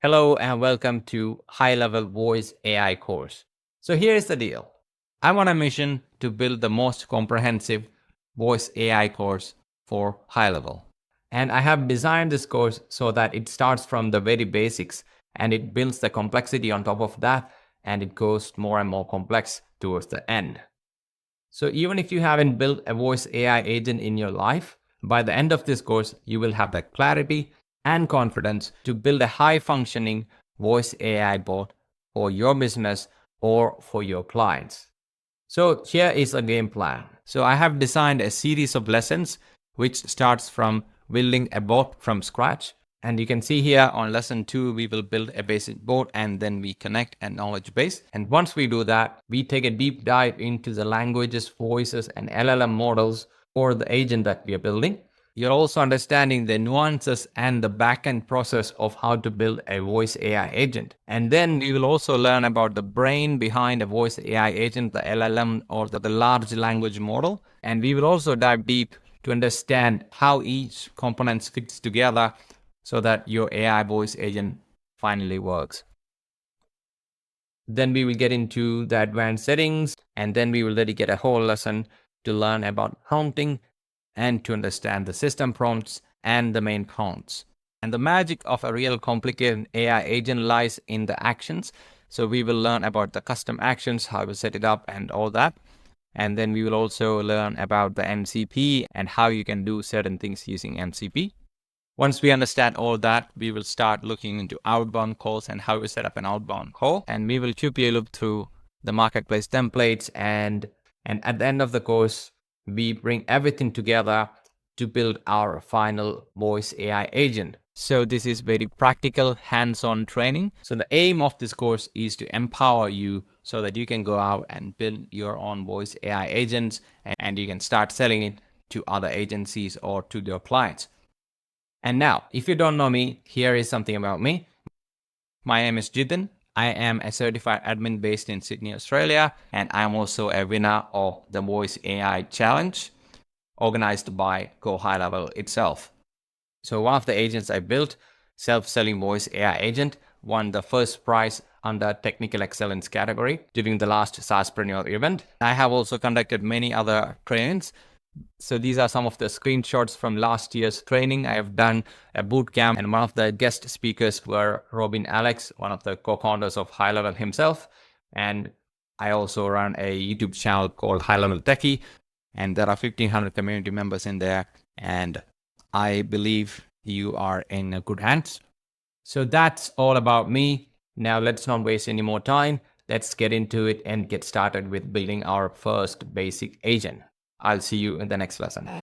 Hello and welcome to HighLevel Voice AI course. So here's the deal. I'm on a mission to build the most comprehensive voice AI course for HighLevel. And I have designed this course so that it starts from the very basics and it builds the complexity on top of that, and it goes more and more complex towards the end. So even if you haven't built a voice AI agent in your life, by the end of this course, you will have the clarity and confidence to build a high functioning voice AI bot for your business or for your clients. So here is a game plan. So I have designed a series of lessons which starts from building a bot from scratch. And you can see here on lesson 2, we will build a basic bot and then we connect a knowledge base. And once we do that, we take a deep dive into the languages, voices, and LLM models for the agent that we are building. You're also understanding the nuances and the backend process of how to build a voice AI agent. And then we will also learn about the brain behind a voice AI agent, the LLM or the large language model. And we will also dive deep to understand how each component fits together so that your AI voice agent finally works. Then we will get into the advanced settings, and then we will dedicate a whole lesson to learn about prompting and to understand the system prompts and the main prompts. And the magic of a real complicated AI agent lies in the actions. So we will learn about the custom actions, how to set it up and all that. And then we will also learn about the MCP and how you can do certain things using MCP. Once we understand all that, we will start looking into outbound calls and how to set up an outbound call. And we will keep you loop through the marketplace templates. And at the end of the course, we bring everything together to build our final voice AI agent. So this is very practical, hands-on training. So the aim of this course is to empower you so that you can go out and build your own voice AI agents and you can start selling it to other agencies or to your clients. And now, if you don't know me, here is something about me. My name is Jithin. I am a certified admin based in Sydney, Australia, and I'm also a winner of the Voice AI Challenge organized by Go HighLevel itself. So one of the agents I built, self-selling voice AI agent, won the first prize under technical excellence category during the last SaaSpreneur event. I have also conducted many other trainings. So these are some of the screenshots from last year's training. I have done a bootcamp, and one of the guest speakers were Robin Alex, one of the co-founders of HighLevel himself. And I also run a YouTube channel called HighLevel Techie, and there are 1,500 community members in there. And I believe you are in good hands. So that's all about me. Now let's not waste any more time. Let's get into it and get started with building our first basic agent. I'll see you in the next lesson.